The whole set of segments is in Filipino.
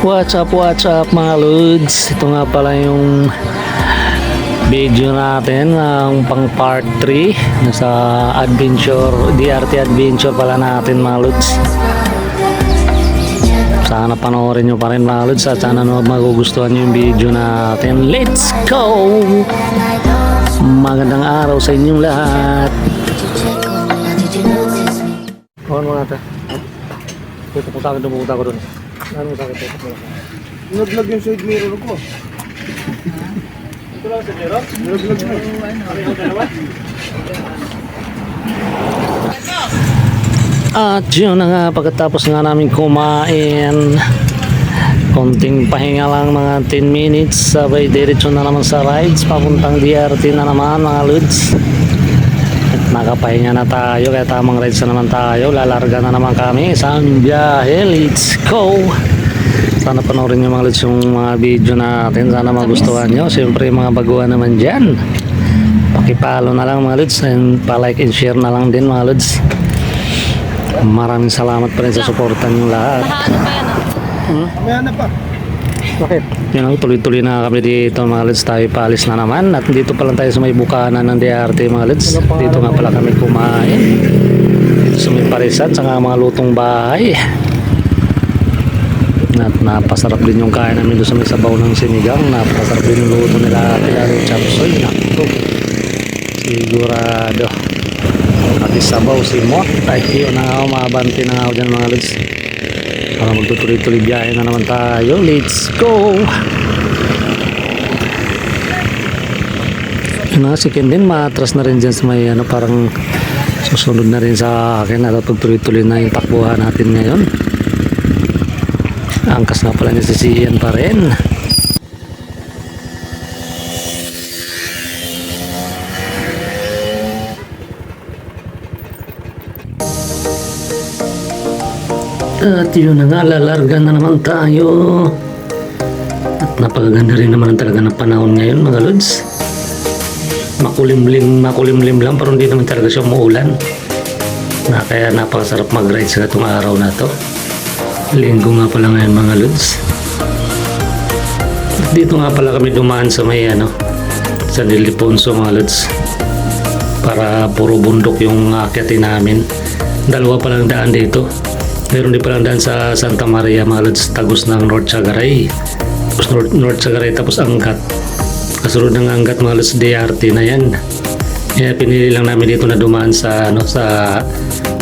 What's up mga lods? Ito nga pala yung video natin ng pang part 3 sa adventure, DRT adventure pala natin mga lods. Sana panoorin nyo pa rin mga lods at sana magugustuhan nyo yung video natin. Let's go! Magandang araw sa inyong lahat. Mga ata. Pupunta ko doon. Ano sakit ito? Naglag yung side mirror ko. Ito lang sa mirror? Naglag na. At yun na nga, pagkatapos nga namin kumain, konting pahinga lang, mga 10 minutes, sabay diretso na naman sa rides papuntang DRT na naman mga lods. At nakapahinga na tayo, kaya tamang rides na naman tayo, lalarga na naman kami sa aming biyahe. Let's go! Sana panoorin nyo mga lods yung mga video natin, sana magustuhan nyo. Siyempre mga baguhan naman dyan, pakipalo na lang mga lods, and pa-like and share na lang din mga lods. Maraming salamat pa rin sa suportan nyo lahat. May hanap pa. Bakit? Yun ang tuloy-tuloy na kami dito mga lods, tayo paalis na naman. At dito pa lang tayo sa may bukanan ng DRT mga lods. Dito nga pala kami kumain, dito sa may parisan, sa mga lutong bahay. At napasarap din yung kain namin doon sa may sabaw ng sinigang. Napasarap din yung luto nila ate lalo chapsoy. Nakito, sigurado. Pati sabaw si Mot. Ay yun na nga, mabanti na nga ako dyan mga lods. Para magtutuloy-tuloy biyahe na naman tayo. Let's go! Yun na, si Ken din matras na rin dyan sa may parang susunod na rin sa akin at pagtuloy-tuloy na yung takbuhan natin ngayon. Angkas nga pala niya si Sian pa rin. At yun na nga, lalarga na naman tayo. At napakaganda rin naman talaga ng panahon ngayon mga lods. Makulimlim lang, pero hindi naman talaga siya umuulan. Kaya napakasarap mag-ride sa itong araw na to. Linggo nga pala ngayon mga lods. At dito nga pala kami dumaan sa may sa Niliponso mga lods. Para puro bundok yung akyatin namin. Dalawa palang daan dito. Meron din palang daan sa Santa Maria mga lods, tagos ng North Sagaray. Tapos North Sagaray tapos Angat. Kasunod ng Angat mga lods, DRT na yan. Kaya pinili lang namin dito na dumaan sa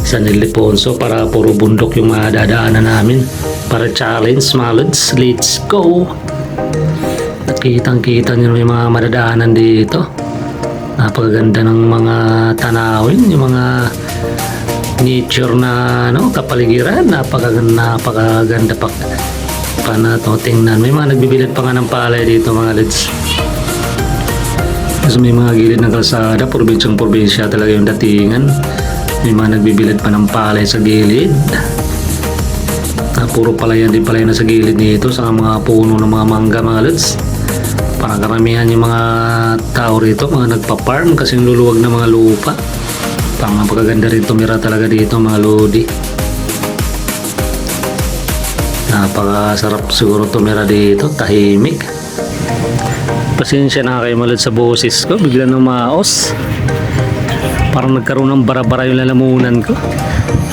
San Ildefonso para puro bundok yung madadaanan namin. Para challenge mga lods. Let's go! At kitang-kita nyo yung mga madadaanan dito. Napakaganda ng mga tanawin, yung mga nature na kapaligiran. Napakaganda pa na to tingnan. May mga nagbibilad pa nga ng palay dito mga lods. Kasi may mga gilid ng kalsada, probinsyang-probinsya talaga yung datingan. May mga nagbibilad pa ng palay sa gilid. Puro palayan din pala na sa gilid nito, sa mga puno ng mga mangga mga lods. Parang karamihan yung mga tao rito, mga nagpa-farm kasi luluwag na mga lupa. Parang napakaganda rin tumira talaga dito mga lodi. Napakasarap siguro tumira dito, tahimik. Pasensya na kayo malad sa boses ko, bigla nang maos. Parang nagkaroon ng bara-bara yung lalamunan ko.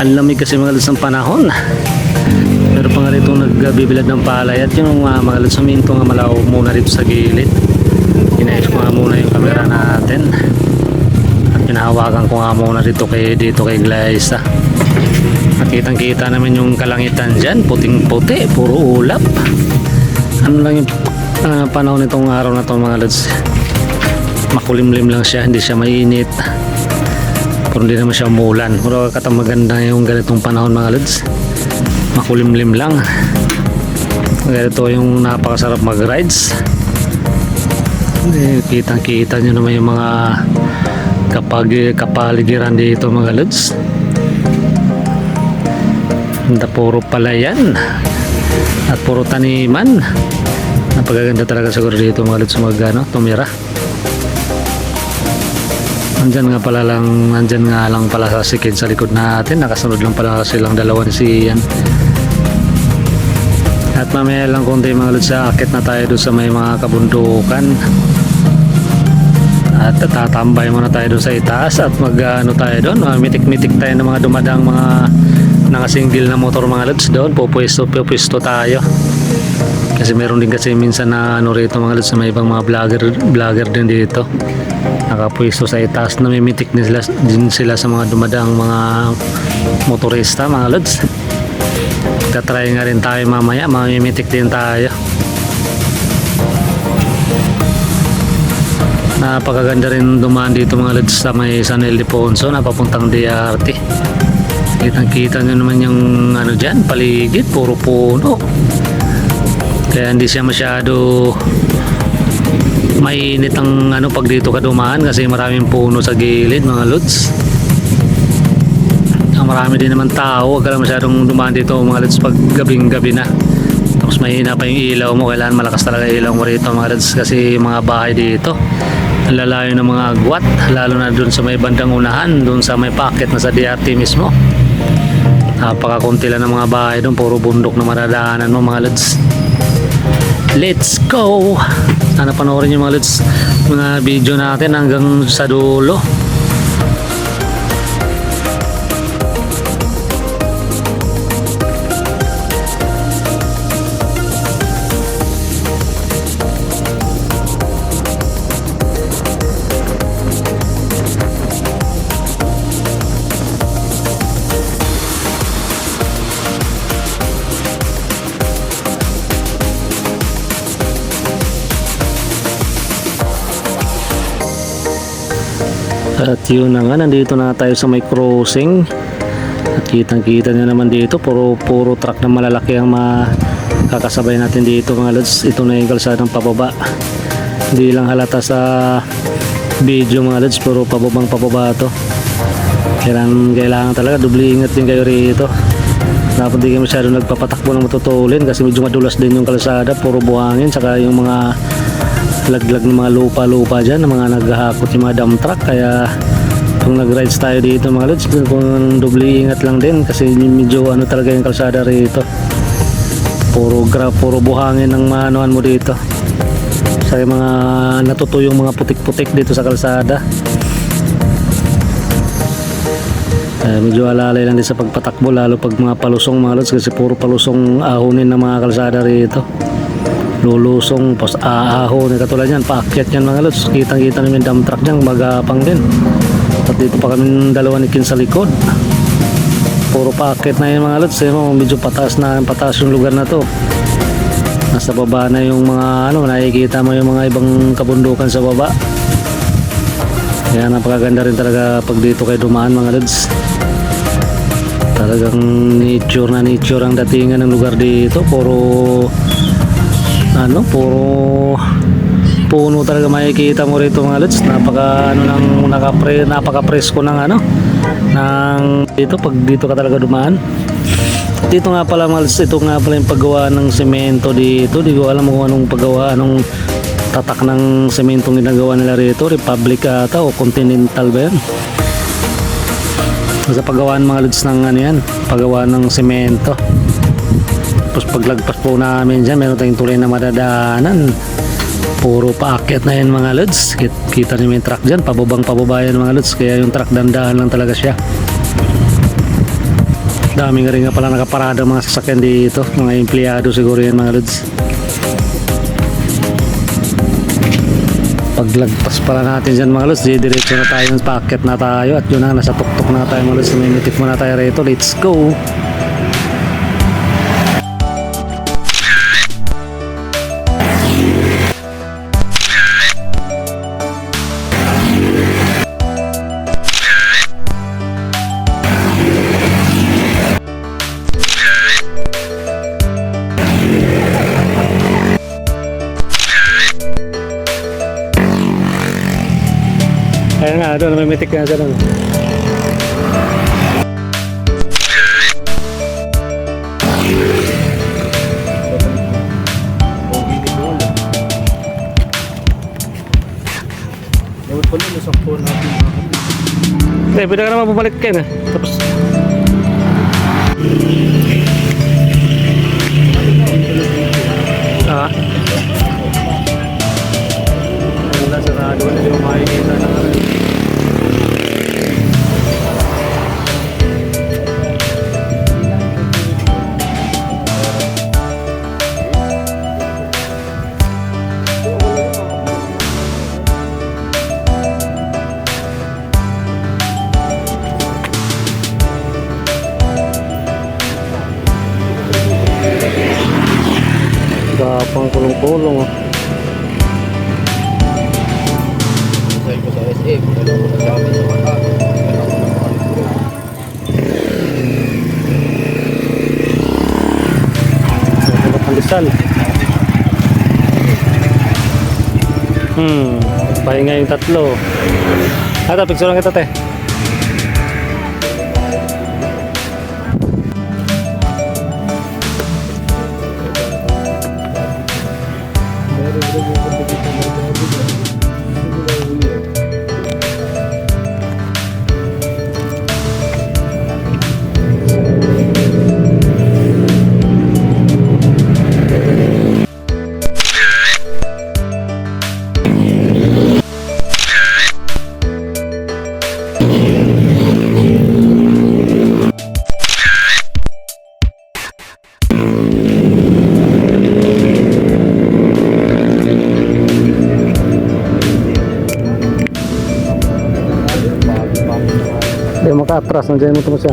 Ang lamig kasi mga lods ng panahon. Pero pa nga rito nagbibilad ng palay. At yung mga lods suminto nga malaw muna rito sa gilid. Inaayos ko nga muna yung camera natin. At pinahawakan ko nga muna dito kay Glyza. Nakitang-kita naman yung kalangitan dyan. Puting-puti, puro ulap. Ano lang yung panahon nitong araw na to mga lods. Makulimlim lang siya, hindi siya mainit. Pero hindi naman siya umulan. Pero katamaganda yung ganitong panahon mga lods. Makulimlim lang. Ganito yung napakasarap mag-rides. Kitang-kita nyo naman yung mga kapaligiran dito mga lods. Puro palayan at puro taniman. Napakaganda talaga siguro dito mga lods tumira. Nandyan nga lang pala sa sikid sa likod natin. Nakasunod lang pala silang dalawa ni Sian. At mamaya lang konti mga lods, sa akit na tayo doon sa may mga kabundukan. At tatambay muna tayo doon sa itaas at mag ano tayo doon, mitik-mitik tayo ng mga dumadang mga nakasingle na motor mga lods doon. Pupwesto tayo. Kasi meron din kasi minsan na ano rito mga lods, sa may ibang mga vlogger din dito. Nakapwesto sa itaas, namimitik din sila sa mga dumadang mga motorista mga lods. Tatry nga rin tayo mamaya, mamimitik din tayo. Napakaganda rin dumaan dito mga lods sa may San Ildefonso na papuntang DRT. Kitang-kita nyo naman yung ano dyan, paligid, puro puno. Kaya hindi siya masyado mainit ang ano pag dito ka dumaan kasi maraming puno sa gilid mga lods. Marami din naman tao, huwag ka lang masyadong dumaan dito mga lods pag gabing-gabi na. Tapos mahina pa yung ilaw mo, kailangan malakas talaga ilaw mo rito mga lods kasi yung mga bahay dito ang lalayo ng mga agwat, lalo na dun sa may bandang unahan, dun sa may packet na sa DRT mismo. Napakakunti lang ng mga bahay dun, puro bundok na madadaanan mo mga lods. Let's go! Sana panoorin yung mga lods, mga video natin hanggang sa dulo. At yun na nga, nandito na tayo sa may crossing. At kitang-kita nyo naman dito, puro truck na malalaki ang makakasabay natin dito mga lods. Ito na yung kalsadang pababa. Hindi lang halata sa video mga lods, puro pababang pababa to. Kailangan talaga, dubli ingat din kayo rito. Dapat di kayo masyado nagpapatakbo ng matutulin kasi medyo madulas din yung kalsada, puro buhangin, saka yung mga laglag ng mga lupa-lupa dyan, ng mga naghahakot yung mga dump truck. Kaya kung nag-rides tayo dito mga lods, kung dubli ingat lang din kasi medyo ano talaga yung kalsada rito, puro buhangin ng manuan mo dito sa mga natutuyong mga putik-putik dito sa kalsada. Medyo alalay lang din sa pagpatakbo, lalo pag mga palusong mga lods kasi puro palusong ahonin ng mga kalsada rito, lulusong, pas aahon, katulad yan, paakyat yan mga lods. Kitang-kita namin dump truck dyan, magapang din. At dito pa kami dalawa ni Kin sa likod, puro paakyat na yan mga lods. Medyo pataas yung lugar na to. Nasa baba na yung mga ano, nakikita mo yung mga ibang kabundukan sa baba. Kaya napakaganda rin talaga pag dito kayo dumaan mga lods. Talagang nature ang datingan ng lugar dito. Puro puno talaga makikita mo rito mga lods. Napaka-presko ng dito pag dito ka talaga dumaan. Dito nga pala mga lods, ito nga pala yung paggawa ng semento dito. Di ko alam kung anong paggawa, anong tatak ng sementong ginagawa nila rito, Republic ata o Continental ba yan? Sa paggawaan mga lods ng paggawaan ng semento. Tapos paglagpas po namin dyan, meron tayong tuloy na madadaanan, puro paakyat na yan mga lods. Kita niyo yung truck dyan, pababa yan mga lods, kaya yung truck dandaan lang talaga siya. Dami nga rin nga pala nakaparada mga sasakyan dito, mga empleyado siguro yan mga lods. Paglagpas pala natin dyan mga lods, diretso na tayo, paakyat na tayo. At yun na, nasa tuktok na tayo mga lods, namimitik muna tayo rito. Let's go! Ayan nga, doon, namimitik nga siya doon. Dapat pala nasaktuhan natin mga Pwede ka naman bumalik kayo na. Tapos Wala pang kulong-kulong. Oh. Dahil ko sa SM, dalawa ko sa amin yung mata. Pandesal. Pahinga yung tatlo. Ata, picture lang kita, te. Hindi maka-atras, nandiyan mo ito siya.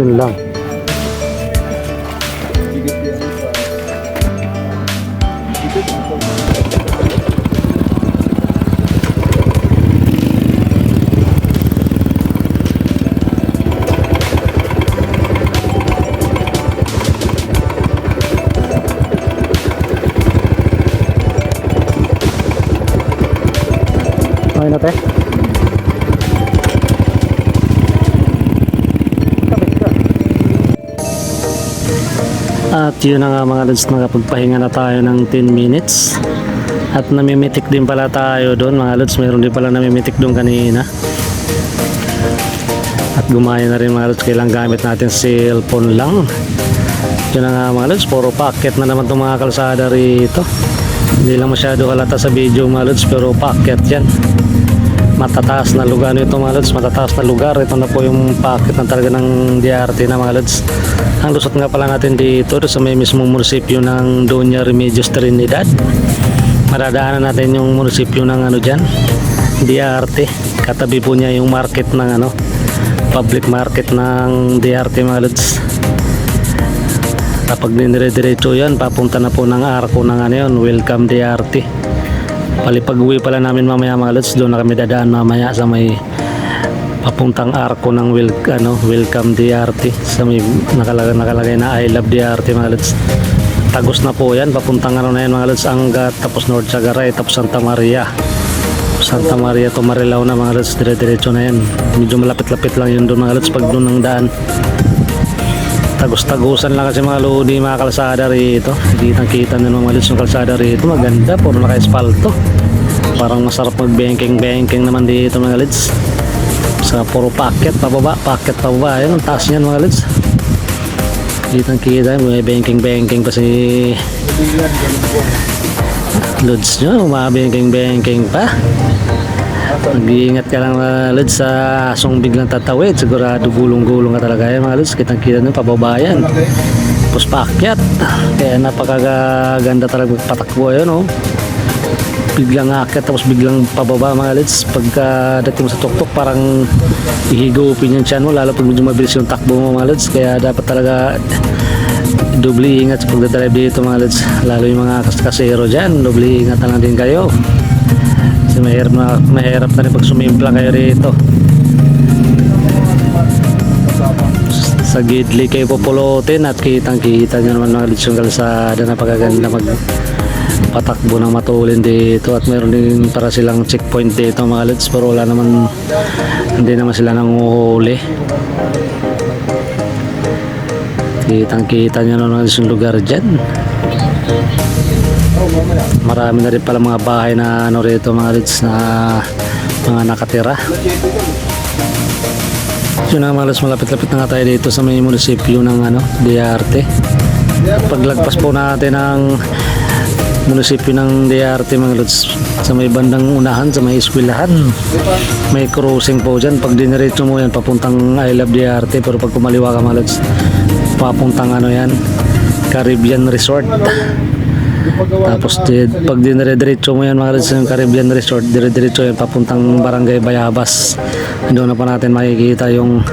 Yun lang. Okay na, te? At yun na nga mga lods, nakapagpahinga na tayo ng 10 minutes. At namimitik din pala tayo doon mga lods, mayroon din pala namimitik doon kanina. At gumaya na rin mga lods, kailang gamit natin cellphone lang. Yun na nga mga lods, puro packet na naman itong mga kalsada rito. Hindi lang masyado halata sa video mga lods, pero packet yan. Matataas na lugar nito mga lods, matataas na lugar. Ito na po yung packet na talaga ng DRT na mga lods. Ang lusot nga pala natin dito sa may mismong munisipyo ng Doña Remedios Trinidad. Maradaanan natin yung munisipyo ng ano dyan, DRT. Katabi po niya yung market ng ano, public market ng DRT mga lods. Kapag dinire-diretso yan, papunta na po ng arko ng ano yun, Welcome DRT. Palipag-uwi pala namin mamaya mga lods, doon na kami dadaan mamaya sa may papuntang arko ng Welcome DRT, sa may nakalagay na I Love DRT mga lods. Tagos na po yan, papuntang ano na yan mga lods, Angat, tapos North Sagaray, tapos Santa Maria to Marilao na mga lods, dire-diretso na yan. Medyo malapit-lapit lang yun doon mga lods pag doon ng daan. Tagos-tagusan lang kasi mga lodi, mga kalsada rito. Kitang-kita na mga lods yung kalsada rito, maganda, puro naka-espalto. Parang masarap mag-banking naman dito mga lods. Sa puro packet pababa, ayun ang taas niyan mga lods. Kitang-kita, may banking pa si lods nyo, banking pa. Mag-iingat ka lang mga lods sa asong biglang tatawid, sigurado gulong-gulong ka talaga yan mga lods. Kitang-kita nyo, pababa yan, tapos paakyat, kaya napakaganda talaga patakbo yun, oh. Biglang aakyat tapos biglang pababa mga lods. Pagka dating mo sa tuktok, parang ihigupin yung tiyan mo, lalo pag medyo mabilis yung takbo mo mga lods. Kaya dapat talaga doble ingat sa pagdadrive dito mga lods, lalo yung mga kasero dyan, doble ingat na lang din kayo kasi mahirap na rin pag sumimpla kayo rito. Sa Gidli kayo pupulotin at kitang-kita nyo naman mga lods yung kalsada, napakaganda patakbo ng matulin dito. At meron din para silang checkpoint dito mga lods, pero wala naman, hindi naman sila nanguhuli. Kitang-kita nyo naman yung lugar dyan. Marami na rin pala mga bahay na ano rito mga lods, na mga nakatira. Yun na mga lods, malapit-lapit na nga tayo dito sa may munisipyo ng ano, DRT. Paglagpas po natin ng munisipyo ng DRT mga lods, sa may bandang unahan, sa may eskwelahan, may crossing po dyan. Pag diniretso mo yan, papuntang I Love DRT. Pero pag kumaliwa ka mga lods, papuntang ano yan, Caribbean Resort. Tapos pag dinire-diretso mo yan mga lods, yung Caribbean Resort, dire-diretso yan papuntang Barangay Bayabas. Doon na pa natin makikita yung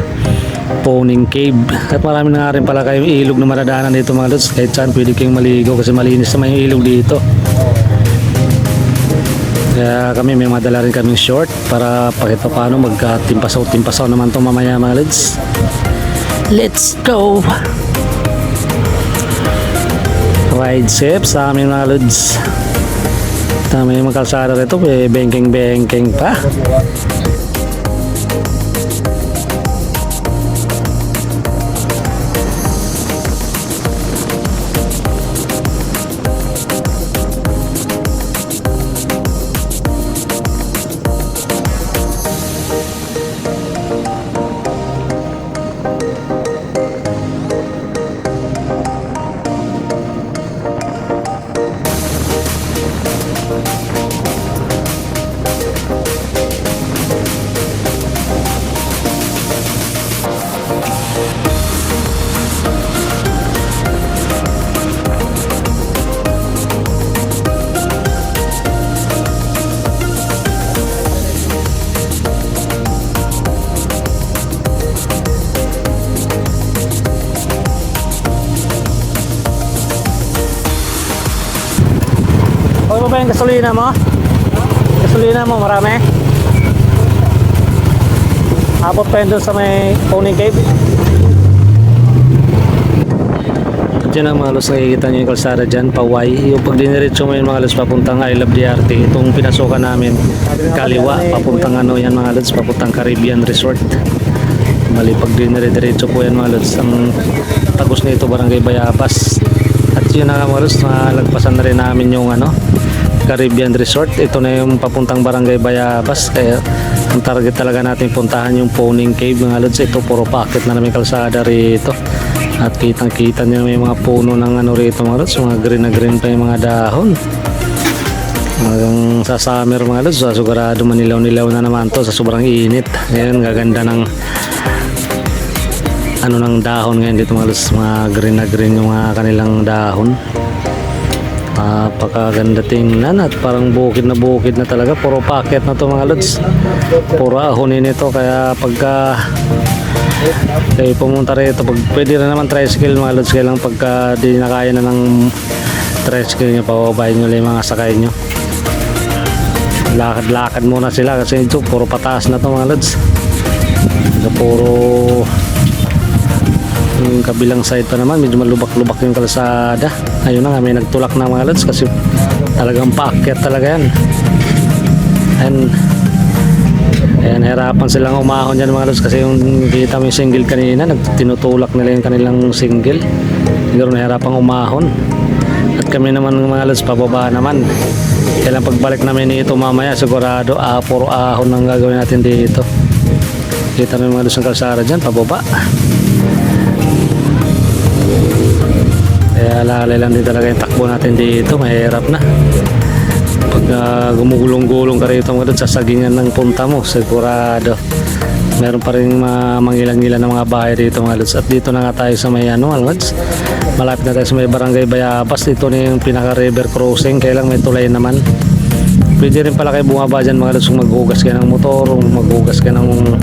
Poning Cave. At marami na nga rin pala kayong ilog na madadaanan dito mga lods. Kahit saan pwede kayong maligo kasi malinis naman yung ilog dito. Kaya kami may madala rin kaming short para pakita paano magka-timpasaw naman to mamaya mga lods. Let's go! Ride safe sa amin mga lods. May mga kalsada rito, may bengkeng pa. Okay pa ba yung gasolina mo? Gasolina mo marami? Abot pa yun dun sa may Poning Cave. At yun ang mga halos nakikita nyo yung kalsada dyan, Paway. Yung pag diniretso mo yun mga halos papuntang I Love DRT. Itong pinasukan namin kaliwa, papuntang ano yan mga halos, papuntang Caribbean Resort. Mali pag diniretso po yan mga halos, ang tagos na ito Barangay Bayabas. At yun na nga mga halos, nalagpasan na rin namin yung ano, Caribbean Resort. Ito na yung papuntang Barangay Bayabas. Kaya ang target talaga natin puntahan yung Poning Cave mga lods. Ito puro packet na namin kalsada rito. At kitang kita nyo may mga puno ng ano rito mga lods. Mga green na green pa yung mga dahon. Hanggang sa summer mga lods, sigurado manilaw-nilaw na naman to sa sobrang init. Ngayon gaganda ng ano ng dahon ngayon dito mga lods. Mga green na green yung mga kanilang dahon. Napakaganda tingnan at parang bukid na talaga. Puro packet na to mga lods, puro ahonin ito. Kaya pagka kayo pumunta rito, pwede rin naman tricycle mga lods. Kaya lang pagka di na kaya na ng tricycle nyo, pababayin nyo lang yung mga sakay nyo. Lakad muna sila kasi ito puro pataas na to mga lods. Puro yung kabilang side pa naman medyo malubak-lubak yung kalsada. Ayun na nga, may nagtulak na mga lods kasi talagang paakyat talaga yan. And ayan, hirapan silang umahon yan mga lods kasi yung kita mo yung single kanina, tinutulak nila yung kanilang single. Siguro nahirapang umahon. At kami naman mga lods, pababa naman. Kailan pagbalik namin ito mamaya, sigurado puro ahon ang gagawin natin dito. Kita mo yung mga lods ng kalsada dyan, pababa. Kaya lalay lang din talaga yung takbo natin dito, mahirap na. Pag gumugulong-gulong ka rito mga doon, sasagingan ng punta mo, sigurado. Meron pa rin mangilan-ngilan ng mga bahay dito mga lods. At dito na nga tayo sa may ano mga lods, malapit na tayo sa may Barangay Bayabas. Dito na yung pinaka river crossing, kaya lang may tulay naman. Pwede rin pala kayo bumaba dyan mga lods kung maghugas ka ng motor o maghugas ka ng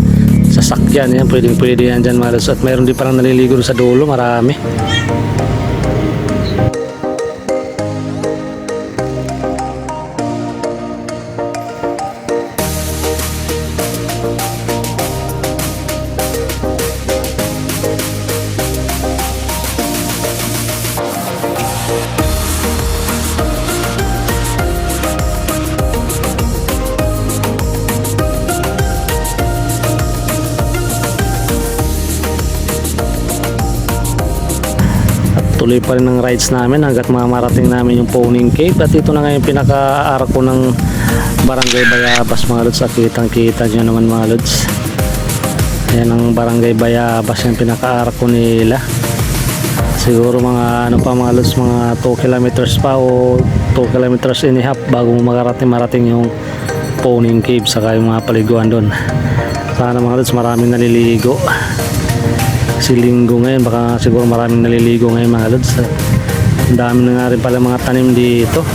sasakyan. Yan, pwede yan dyan mga lods. At mayroon din palang naliligo sa dulo, marami. Tuloy pa rin ang rides namin hanggat mamarating namin yung Poning Cave. At ito na nga yung pinaka-arko ng Barangay Bayabas mga lods. At kitang-kita nyo naman mga lods. Ayan ang Barangay Bayabas, yung pinaka-arko nila. Siguro mga ano pa mga lods, mga 2 kilometers pa o 2 kilometers and a half bago marating yung Poning Cave saka yung mga paliguan doon. Sana mga lods maraming naliligo. Si linggo ngayon, baka siguro maraming naliligo ngayon mga lods. Ang dami na nga rin pala mga tanim dito.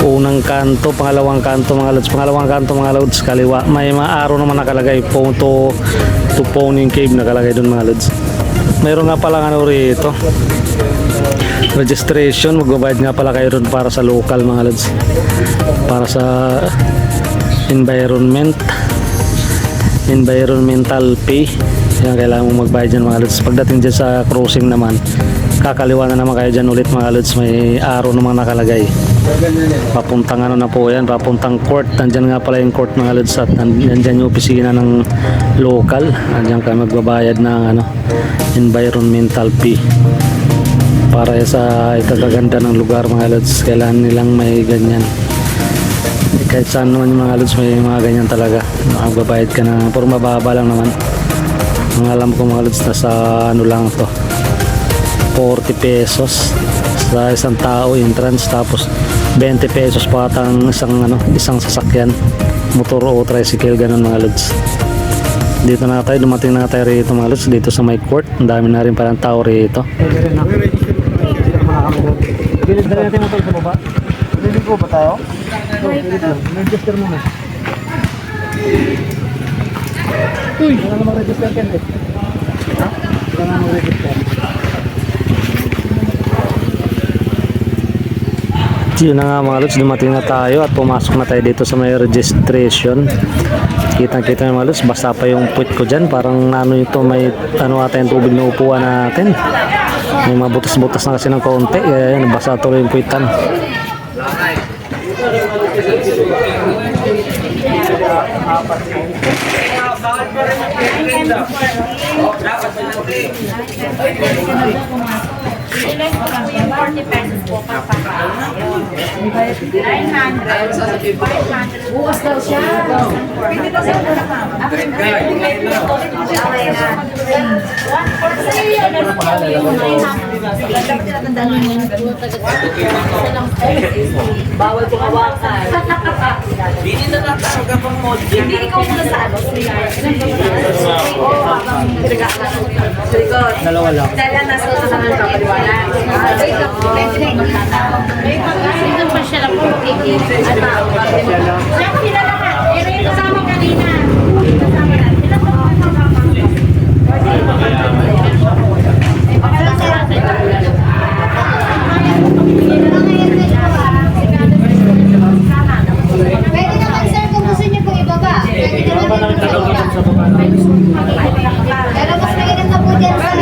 Unang kanto, pangalawang kanto mga lods. Pangalawang kanto mga lods, kaliwa. May mga araw naman nakalagay. Phone to Pawning Cave nakalagay doon mga lods. Mayroon nga pala ano rito. Registration, magbabayad nga pala kayo doon para sa local mga lods. Para sa environmental pay. Yan, kailangan mong magbayad dyan mga lods. Pagdating dyan sa crossing naman, kakaliwa na naman kayo dyan ulit mga lods. May araw naman nakalagay. Papuntang ano na po yan, papuntang court. Nandyan nga pala yung court mga lods. At nandyan yung opisina ng local. Nandyan kayo magbabayad ng ano, environmental fee. Para sa ikagaganda ng lugar mga lods. Kailangan nilang may ganyan. Kahit saan naman yung mga lods, may mga ganyan talaga. Magbabayad ka na, puro mababa lang naman. Ang alam ko mga lods, nasa ano lang to, 40 pesos sa isang tao entrance, tapos 20 pesos pa ang isang sasakyan, motor o tricycle, ganun mga lods. Dito na tayo, dumating na tayo rito mga lods, dito sa may court. Ang dami na rin palang tao rito. Bilid na natin motor sa baba. Bilid ko ba tayo? Register mo na. Uy! Wala na mag-register ka eh. Ha? Wala na mag-register. Yun na nga mga lods, dumating na tayo at pumasok na tayo dito sa may registration. Kitang-kita yung mga lods, basta pa yung puwit ko dyan. Parang ano ito, may ano ata yung tubig na upuan natin. May mga butas-butas na kasi ng kaunti. Kaya yan, basta tuloy yung puwitan. Ilan po kami, 40 pesos po pagpapakain. 900, 500. Bukas daw siya. Pwede daw siya na ma'am. Okay na. Bawal po kawakan. Hindi na natawag ang model. Hindi ikaw muna sa ano. Dalawa lang. Dala na sa sasanan ka paliwanag. Sino pa siya lang po magiging? Siya sila lahat. Pero yung kasama kanina. Kasama natin. Sila po ang kasama. Pwede naman sir kung gusto niyo po ibaba. Pwede naman po ibaba. Pero mas magandang na po dyan sa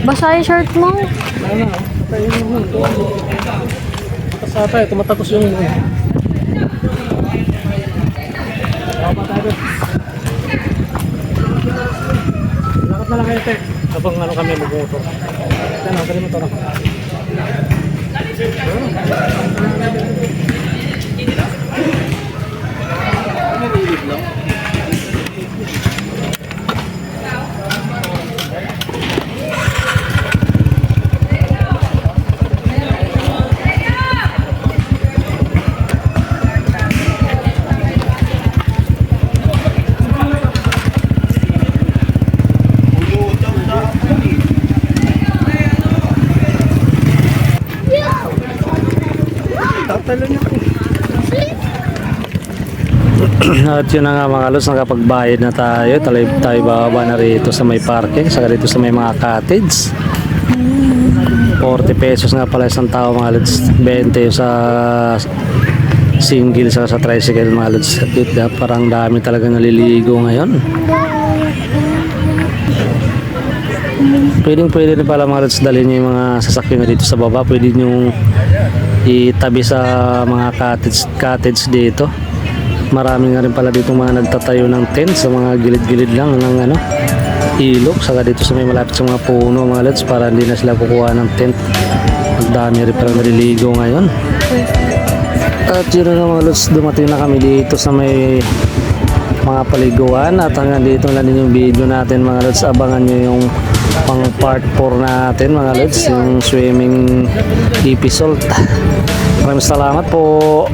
Basa yung shirt mo. Basta tayo, tumatapos yung lakad na lang kayo, te. Habang ano kami mag-motor. Yan, dali mo ito na. At yun na nga mga lods, nakapagbayad na tayo. Tayo bababa na rito sa may parking, saka rito sa may mga cottage. 40 pesos nga pala isang tao mga lods. 20 sa single, saka sa tricycle mga lods. At parang dami talaga naliligo ngayon. Pwede rin pala mga lods, dalhin nyo yung mga sasakyan na dito sa baba. Pwede nyo itabi sa mga cottage dito. Marami nga rin pala dito mga nagtatayo ng tent sa mga gilid-gilid lang ng ano, ilog, saka dito sa may malapit sa mga puno mga lods, para hindi na sila kukuha ng tent. Ang dami rin pala naliligo ngayon. At yun na mga lods, dumating na kami dito sa may mga paliguan. At hanggang dito lang din yung video natin mga lods. Abangan nyo yung pang part 4 natin mga lods, yung swimming episode. Maraming salamat po.